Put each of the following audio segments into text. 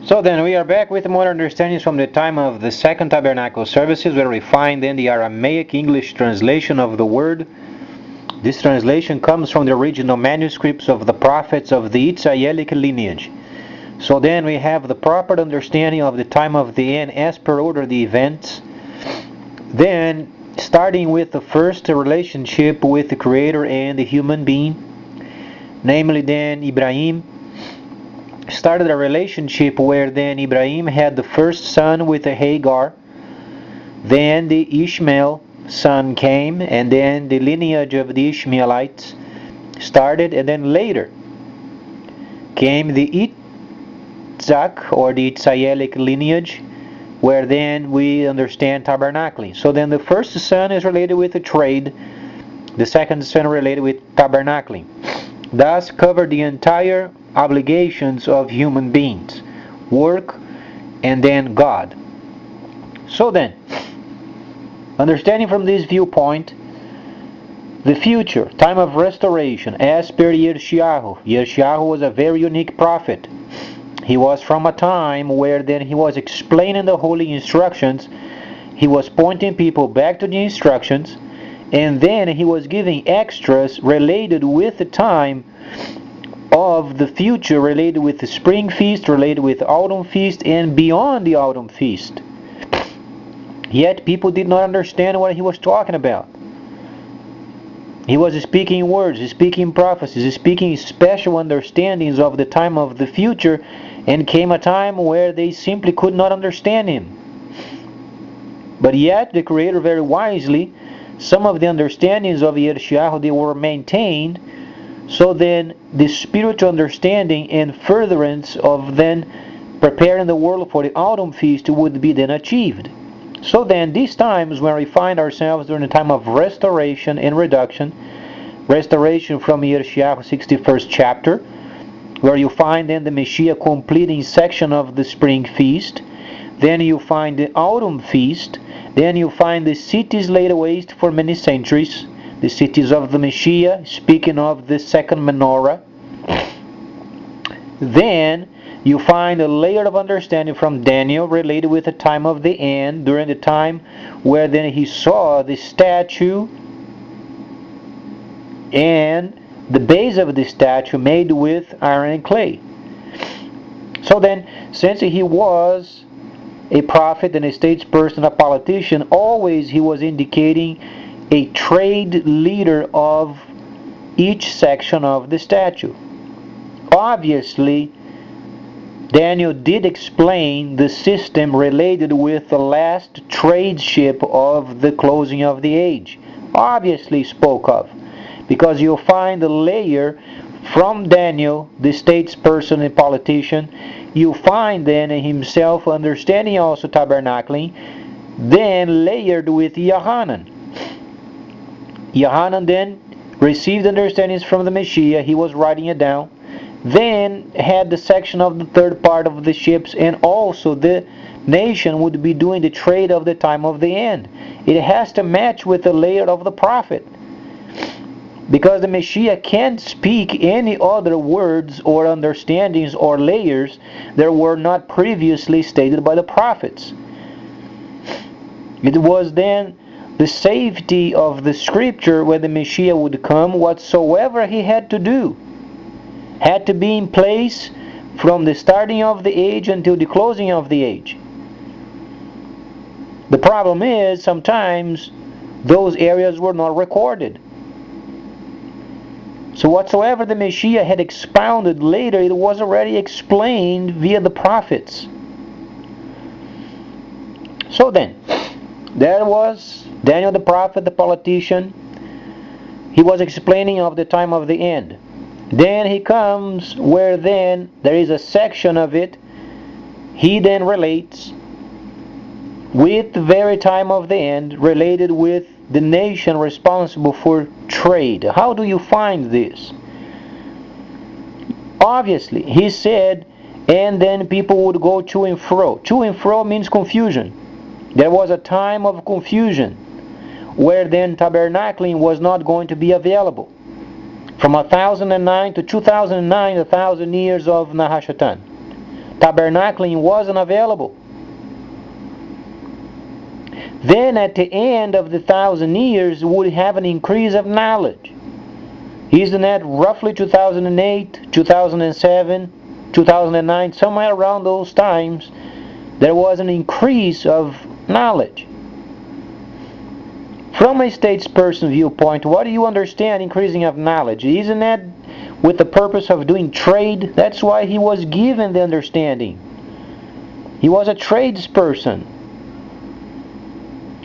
So then we are back with more understandings from the time of the Second Tabernacle services, where we find then the Aramaic English translation of the word. This translation comes from the original manuscripts of the prophets of the Israelic lineage. So then we have the proper understanding of the time of the end as per order the events. Then, starting with the first relationship with the Creator and the human being, namely then Ibrahim started a relationship where then Ibrahim had the first son with a Hagar, then the Ishmael son came, and then the lineage of the Ishmaelites started, and then later came the Isaac or the Israelic lineage, where then we understand tabernacling. So then the first son is related with the trade, the second son related with tabernacling. Thus cover the entire obligations of human beings, work, and then God. So then, understanding from this viewpoint, the future, time of restoration, as per Yirmiyahu. Yirmiyahu was a very unique prophet. He was from a time where then he was explaining the holy instructions, he was pointing people back to the instructions, and then he was giving extras related with the time of the future, related with the spring feast, related with the autumn feast, and beyond the autumn feast. Yet people did not understand what he was talking about. He was speaking words, speaking prophecies, speaking special understandings of the time of the future, and came a time where they simply could not understand him. But yet the Creator very wisely, some of the understandings of Yirmiyahu, they were maintained. So then the spiritual understanding and furtherance of then preparing the world for the autumn feast would be then achieved. So then these times when we find ourselves during the time of restoration and reduction, restoration from Yirmiyahu 61st chapter, where you find then the Messiah completing section of the spring feast, then you find the autumn feast, then you find the cities laid waste for many centuries, the cities of the Messiah, speaking of the second menorah. Then you find a layer of understanding from Daniel related with the time of the end, during the time where then he saw the statue and the base of the statue made with iron and clay. So then, since he was a prophet and a statesperson, a politician, always he was indicating a trade leader of each section of the statue. Obviously, Daniel did explain the system related with the last trade ship of the closing of the age. Obviously spoke of. Because you'll find the layer from Daniel, the statesperson and politician, you find then himself understanding also tabernacling, then layered with Yohanan. Yohanan then received understandings from the Messiah, he was writing it down, then had the section of the third part of the ships, and also the nation would be doing the trade of the time of the end. It has to match with the layer of the prophet. Because the Messiah can't speak any other words or understandings or layers that were not previously stated by the prophets. It was then the safety of the scripture when the Messiah would come, whatsoever he had to do had to be in place from the starting of the age until the closing of the age. The problem is sometimes those areas were not recorded. So whatsoever the Messiah had expounded later, it was already explained via the prophets. So then, there was Daniel the prophet, the politician. He was explaining of the time of the end. Then he comes where then there is a section of it. He then relates with the very time of the end, related with the nation responsible for trade. How do you find this? Obviously, he said, and then people would go to and fro. To and fro means confusion. There was a time of confusion where then tabernacling was not going to be available. From 1009 to 2009, 1,000 years of Nahashatan. tabernacling wasn't available. Then at the end of the 1,000 years, we would have an increase of knowledge. Isn't that roughly 2008, 2007, 2009, somewhere around those times, there was an increase of knowledge. From a statesperson viewpoint, what do you understand increasing of knowledge? Isn't that with the purpose of doing trade? That's why he was given the understanding. He was a tradesperson.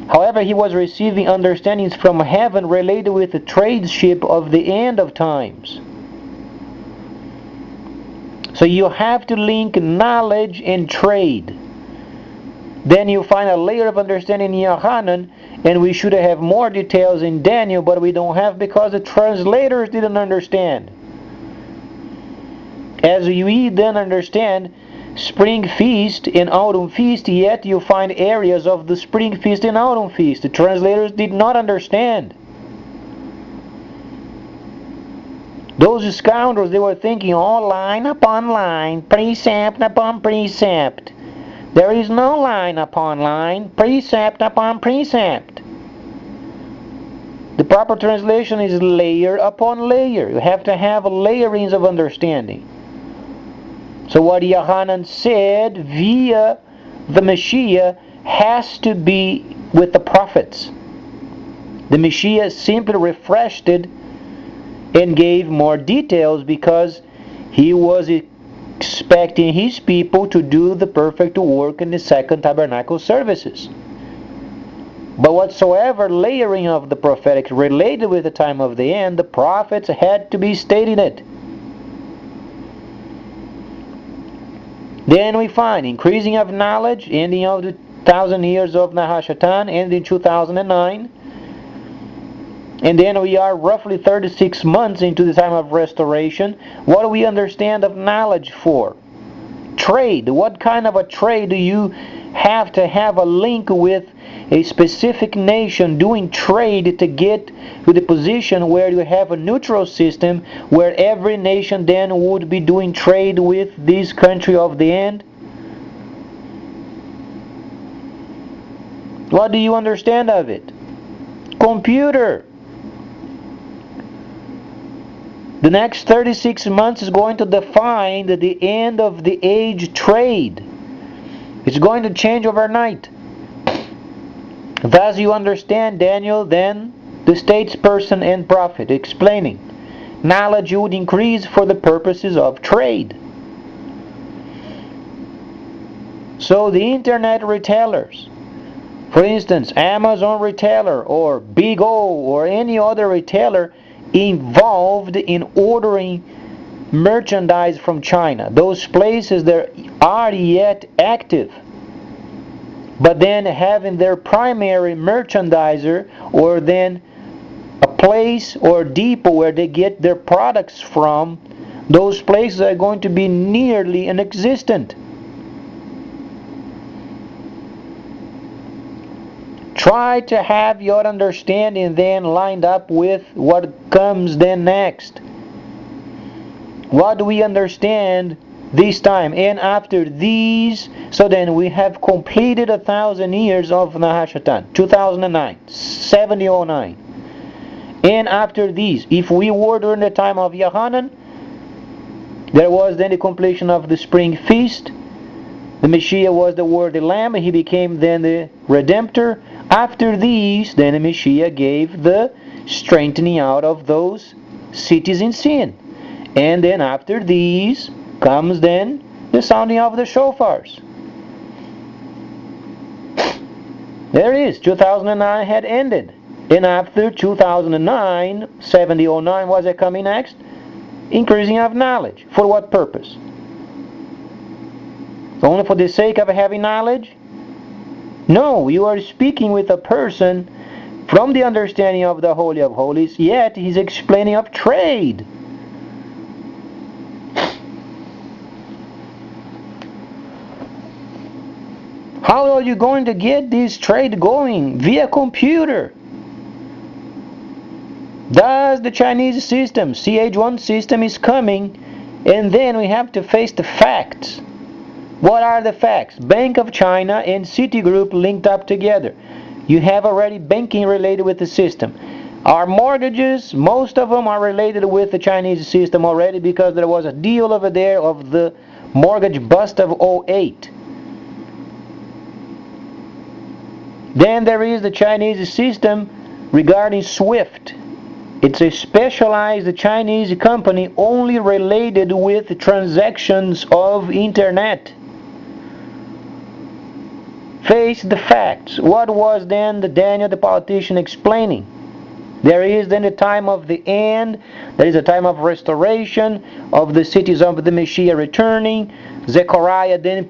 However, he was receiving understandings from heaven related with the tradeship of the end of times. So you have to link knowledge and trade. Then you find a layer of understanding in Yohanan, and we should have more details in Daniel, but we don't have because the translators didn't understand. As we then understand spring feast and autumn feast, yet you find areas of the spring feast and autumn feast. The translators did not understand. Those scoundrels, they were thinking all line upon line, precept upon precept. There is no line upon line, precept upon precept. The proper translation is layer upon layer. You have to have layerings of understanding. So what Yohanan said via the Messiah has to be with the prophets. The Messiah simply refreshed it and gave more details because he was expecting his people to do the perfect work in the second tabernacle services. But whatsoever layering of the prophetic related with the time of the end, the prophets had to be stating it. Then we find increasing of knowledge, ending of the 1,000 years of Nahashatan, ending 2009. And then we are roughly 36 months into the time of restoration. What do we understand of knowledge for? Trade. What kind of a trade do you have to have a link with a specific nation doing trade to get to the position where you have a neutral system where every nation then would be doing trade with this country of the end? What do you understand of it? Computer. The next 36 months is going to define the end of the age trade. It's going to change overnight. Thus you understand Daniel, then the statesperson and prophet, explaining knowledge would increase for the purposes of trade. So the internet retailers, for instance, Amazon retailer or Big O or any other retailer involved in ordering merchandise from China. Those places that are yet active, but then having their primary merchandiser or then a place or depot where they get their products from, those places are going to be nearly inexistent. Try to have your understanding then lined up with what comes then next. What do we understand this time? And after these, so then we have completed 1,000 years of Nahashatan, 2009, 7009. And after these, if we were during the time of Yohanan, there was then the completion of the spring feast. The Messiah was the worthy lamb. He became then the Redemptor. After these, then the Messiah gave the strengthening out of those cities in sin. And then after these comes then the sounding of the shofars. There it is. 2009 had ended. And after 2009, 7009, was it coming next? Increasing of knowledge. For what purpose? Only for the sake of having knowledge? No, you are speaking with a person from the understanding of the Holy of Holies, yet he's explaining of trade. How are you going to get this trade going? Via computer. Thus the Chinese system, CH1 system is coming, and then we have to face the facts. What are the facts? Bank of China and Citigroup linked up together. You have already banking related with the system. Our mortgages, most of them are related with the Chinese system already because there was a deal over there of the mortgage bust of '08. Then there is the Chinese system regarding SWIFT. It's a specialized Chinese company only related with transactions of internet. Face the facts. What was then the Daniel the politician explaining? There is then a time of the end, there is a time of restoration, of the cities of the Messiah returning. Zechariah then,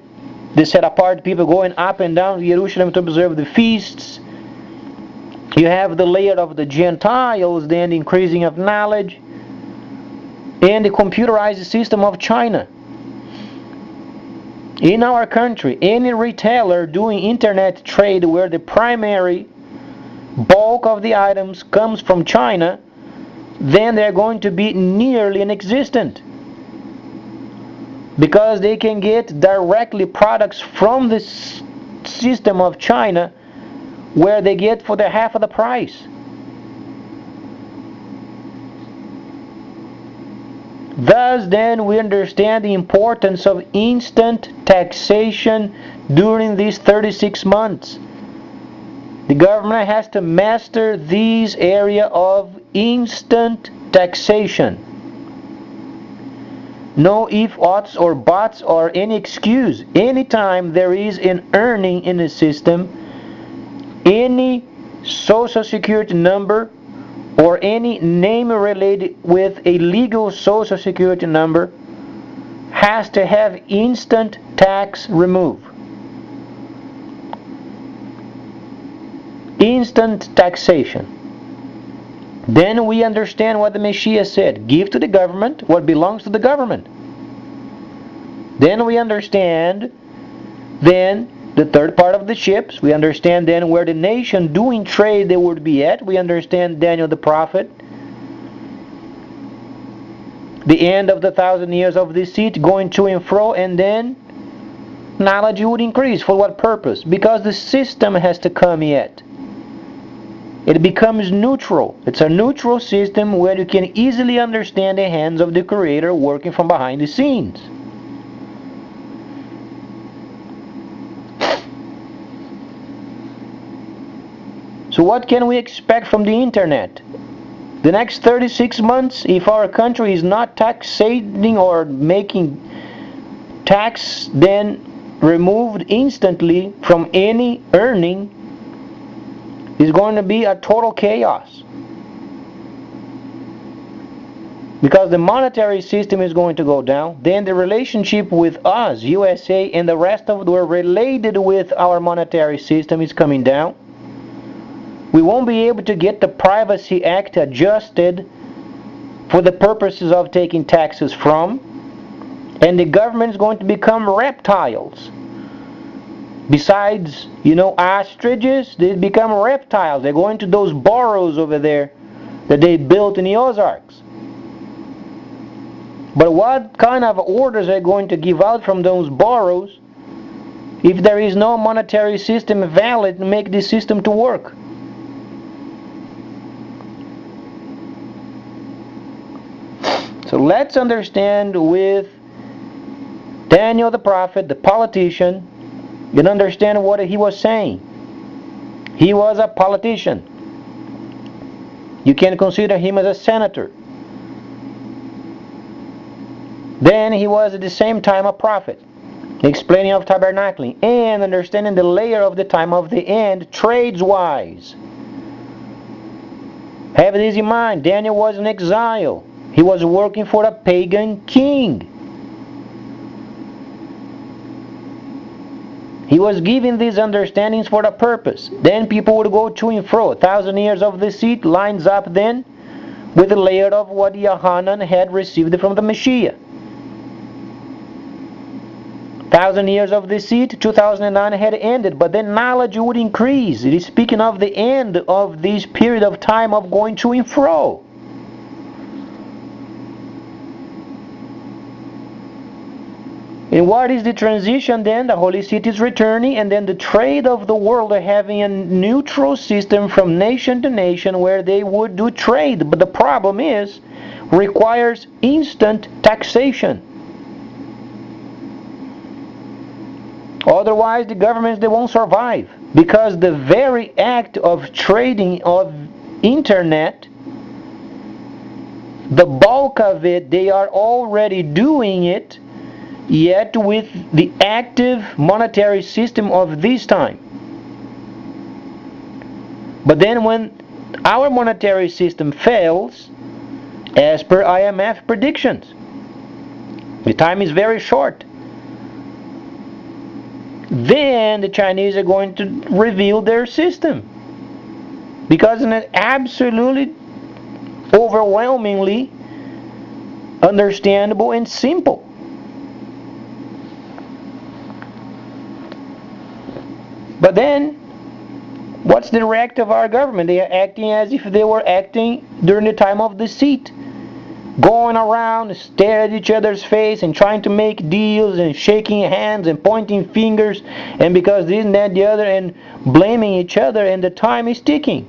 the set apart people going up and down Jerusalem to observe the feasts. You have the layer of the Gentiles, then the increasing of knowledge, and the computerized system of China. In our country, any retailer doing internet trade where the primary bulk of the items comes from China, then they're going to be nearly inexistent because they can get directly products from the system of China where they get for the half of the price. Thus then we understand the importance of instant taxation during these 36 months. The government has to master this area of instant taxation. No if, oughts, or buts, or any excuse. Anytime there is an earning in the system, any social security number or any name related with a legal social security number has to have instant tax removed. Instant taxation. Then we understand what the Messiah said. Give to the government what belongs to the government. Then we understand then the third part of the ships. We understand then where the nation doing trade they would be at. We understand Daniel the prophet. The end of the 1,000 years of deceit going to and fro, and then knowledge would increase. For what purpose? Because the system has to come yet. It becomes neutral. It's a neutral system where you can easily understand the hands of the Creator working from behind the scenes. So what can we expect from the internet? The next 36 months, if our country is not taxing or making tax then removed instantly from any earning, is going to be a total chaos. Because the monetary system is going to go down, then the relationship with us, USA, and the rest of the world related with our monetary system is coming down. We won't be able to get the Privacy Act adjusted for the purposes of taking taxes from, and the government is going to become reptiles. Besides, ostriches, they become reptiles. They're going to those burrows over there that they built in the Ozarks. But what kind of orders are going to give out from those burrows if there is no monetary system valid to make this system to work? So let's understand with Daniel the prophet, the politician, and understand what he was saying. He was a politician. You can consider him as a senator. Then he was at the same time a prophet, explaining of tabernacling and understanding the layer of the time of the end trades-wise. Have this in mind. Daniel was in exile. He was working for a pagan king. He was giving these understandings for a purpose. Then people would go to and fro. 1,000 years of deceit lines up then with the layer of what Yohanan had received from the Messiah. 1,000 years of deceit, 2009 had ended, but then knowledge would increase. It is speaking of the end of this period of time of going to and fro. And what is the transition then? The Holy City is returning, and then the trade of the world are having a neutral system from nation to nation where they would do trade. But the problem is, requires instant taxation. Otherwise, the governments, they won't survive. Because the very act of trading of internet, the bulk of it, they are already doing it, yet with the active monetary system of this time. But then when our monetary system fails, as per IMF predictions, the time is very short, then the Chinese are going to reveal their system. Because it's absolutely, overwhelmingly understandable and simple. But then, what's the react of our government? They are acting as if they were acting during the time of deceit. Going around, staring at each other's face and trying to make deals and shaking hands and pointing fingers and because this and that the other and blaming each other, and the time is ticking.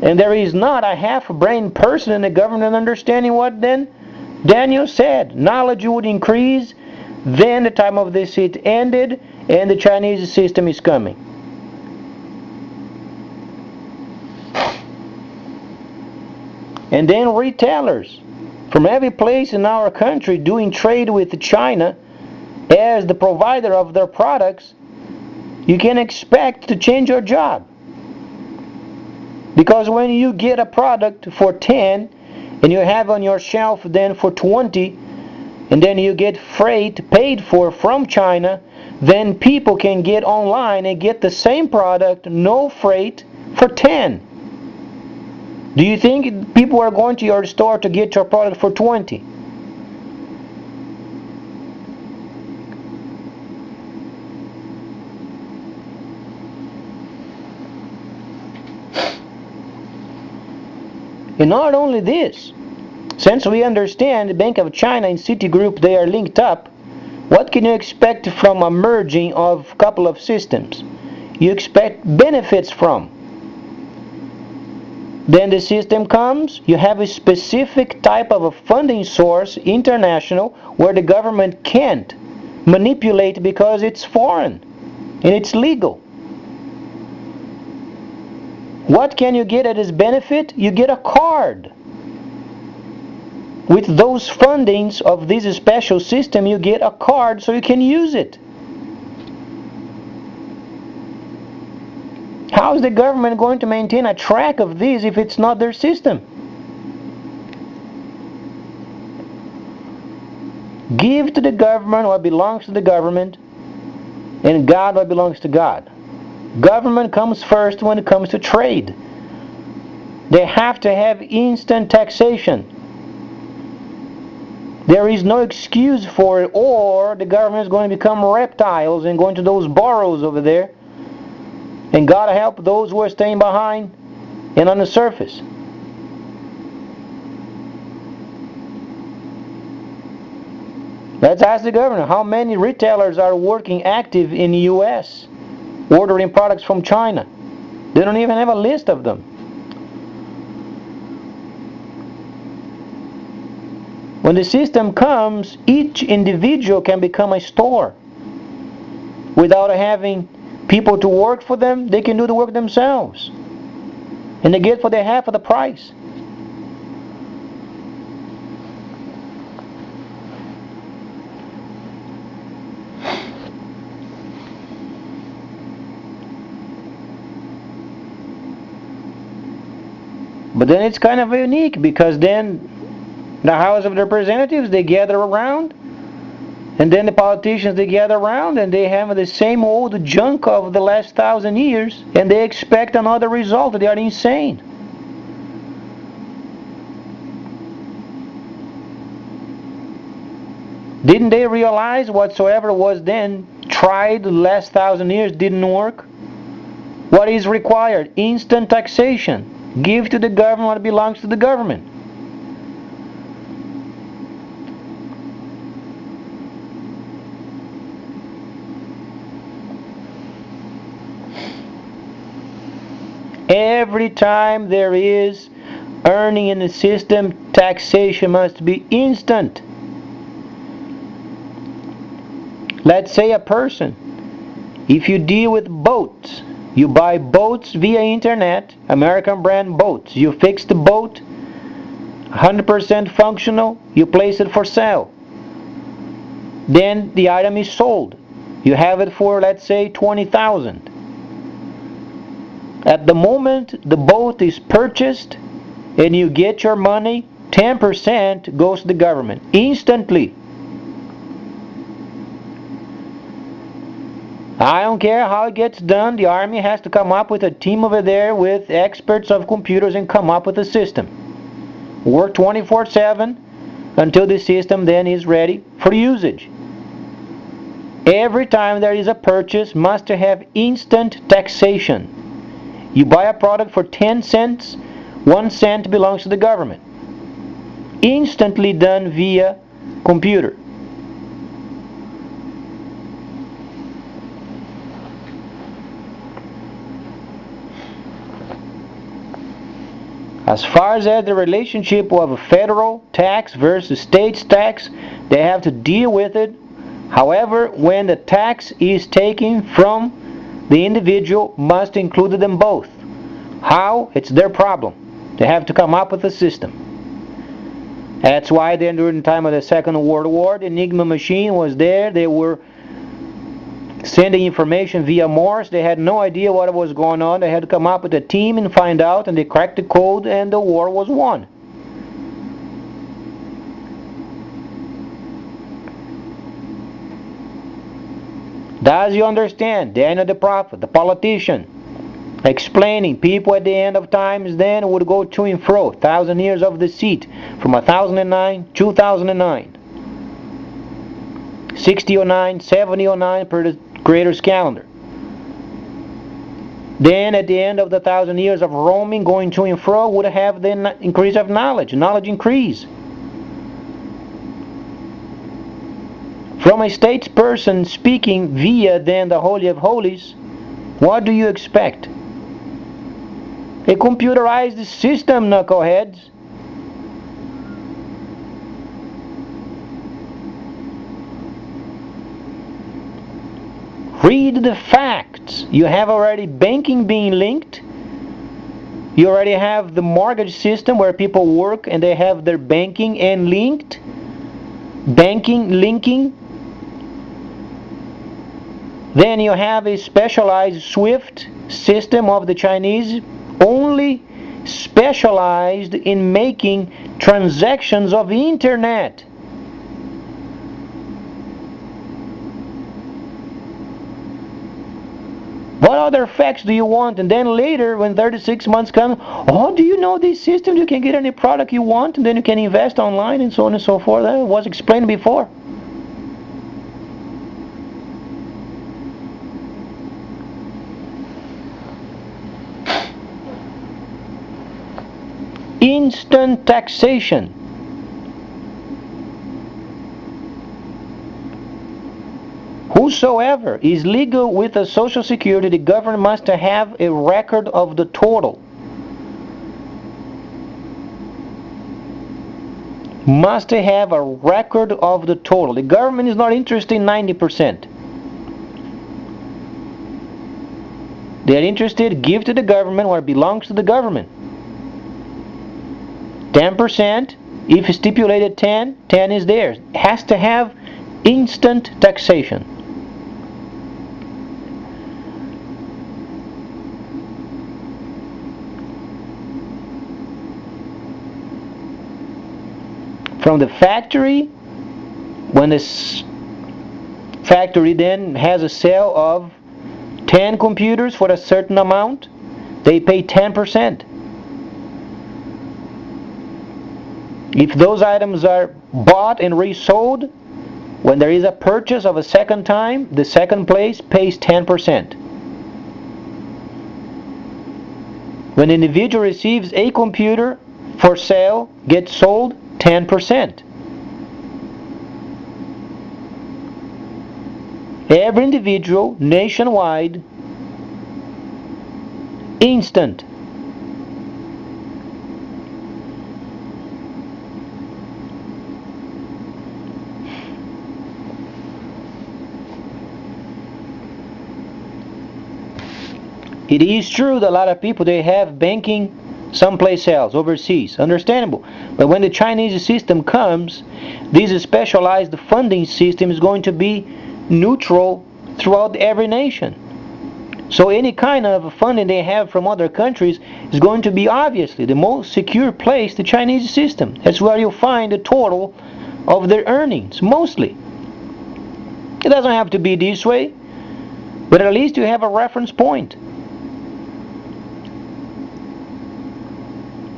And there is not a half-brained person in the government understanding what then Daniel said. Knowledge would increase, then the time of deceit ended, and the Chinese system is coming. And then retailers from every place in our country doing trade with China as the provider of their products, you can expect to change your job. Because when you get a product for 10 and you have on your shelf then for 20, and then you get freight paid for from China, then people can get online and get the same product, no freight, for 10. Do you think people are going to your store to get your product for 20? And not only this, since we understand the Bank of China and Citigroup, they are linked up, what can you expect from a merging of a couple of systems? You expect benefits from. Then the system comes, you have a specific type of a funding source, international, where the government can't manipulate because it's foreign and it's legal. What can you get as benefit? You get a card. With those fundings of this special system, you get a card so you can use it. How is the government going to maintain a track of this if it's not their system? Give to the government what belongs to the government, and God what belongs to God. Government comes first when it comes to trade. They have to have instant taxation. There is no excuse for it, or the government is going to become reptiles and go into those burrows over there. And God help those who are staying behind and on the surface. Let's ask the governor, how many retailers are working active in the U.S. ordering products from China? They don't even have a list of them. When the system comes, each individual can become a store. Without having people to work for them, they can do the work themselves. And they get for their half of the price. But then it's kind of unique, because then the House of Representatives, they gather around, and then the politicians, they gather around, and they have the same old junk of the last 1,000 years, and they expect another result. They are insane. Didn't they realize whatsoever was then tried the last 1,000 years didn't work? What is required? Instant taxation. Give to the government what belongs to the government. every time there is earning in the system, taxation must be instant. Let's say a person, if you deal with boats, you buy boats via internet, American brand boats, you fix the boat, 100% functional, you place it for sale. Then the item is sold. You have it for, let's say, $20,000. At the moment the boat is purchased and you get your money, 10% goes to the government instantly. I don't care how it gets done, the Army has to come up with a team over there with experts of computers and come up with a system. Work 24/7 until the system then is ready for usage. Every time there is a purchase, must have instant taxation. You buy a product for 10 cents, 1 cent belongs to the government. Instantly done via computer. As far as the relationship of federal tax versus state tax, they have to deal with it. However, when the tax is taken from the individual, must include them both. How? It's their problem. They have to come up with a system. That's why then during the time of the Second World War, the Enigma machine was there. They were sending information via Morse. They had no idea what was going on. They had to come up with a team and find out, and they cracked the code, and the war was won. Does you understand? Daniel the prophet, the politician, explaining people at the end of times then would go to and fro, 1,000 years of deceit, from 1009, 2009, 6009, 7009 per the Creator's calendar. Then at the end of the 1,000 years of roaming, going to and fro, would have the increase of knowledge increase. From a statesperson speaking via then the Holy of Holies, what do you expect? A computerized system, knuckleheads. Read the facts. You have already banking being linked. You already have the mortgage system where people work and they have their banking and linked. Banking linking. Then you have a specialized SWIFT system of the Chinese, only specialized in making transactions of the internet. What other facts do you want? And then later, when 36 months come, oh, do you know this system? You can get any product you want, and then you can invest online, and so on and so forth. That was explained before. Instant taxation. Whosoever is legal with a Social Security, the government must have a record of the total. Must have a record of the total. The government is not interested in 90%. They are interested, give to the government what belongs to the government. 10%, if stipulated 10, 10 is theirs. It has to have instant taxation. From the factory, when this factory then has a sale of 10 computers for a certain amount, they pay 10%. If those items are bought and resold, when there is a purchase of a second time, the second place pays 10%. When an individual receives a computer for sale, gets sold, 10%. Every individual, nationwide, instant. It is true that a lot of people, they have banking someplace else, overseas. Understandable. But when the Chinese system comes, this specialized funding system is going to be neutral throughout every nation. So any kind of funding they have from other countries is going to be obviously the most secure place, the Chinese system. That's where you'll find the total of their earnings, mostly. It doesn't have to be this way, but at least you have a reference point.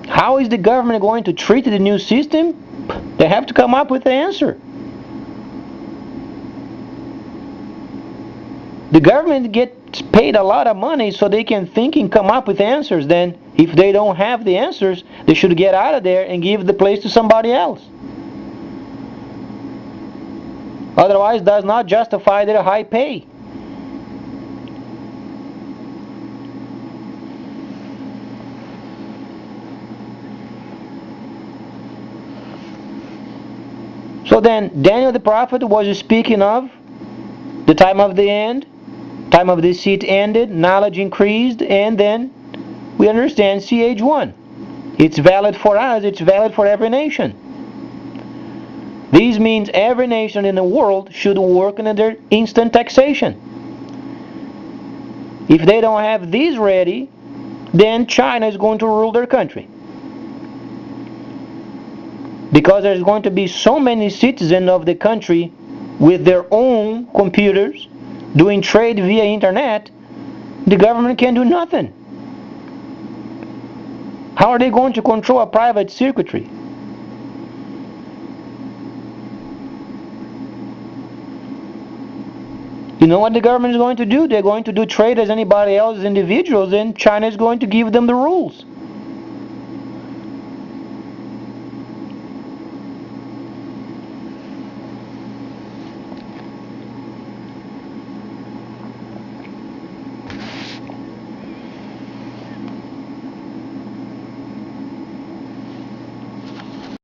How is the government going to treat the new system? They have to come up with the answer. The government gets paid a lot of money so they can think and come up with answers. Then, if they don't have the answers, they should get out of there and give the place to somebody else. Otherwise, does not justify their high pay. So then, Daniel the prophet was speaking of the time of the end, time of deceit ended, knowledge increased, and then we understand CH1. It's valid for us, it's valid for every nation. This means every nation in the world should work under instant taxation. If they don't have this ready, then China is going to rule their country. Because there's going to be so many citizens of the country with their own computers doing trade via internet, the government can do nothing. How are they going to control a private circuitry? You know what the government is going to do? They're going to do trade as anybody else, as individuals, and China is going to give them the rules.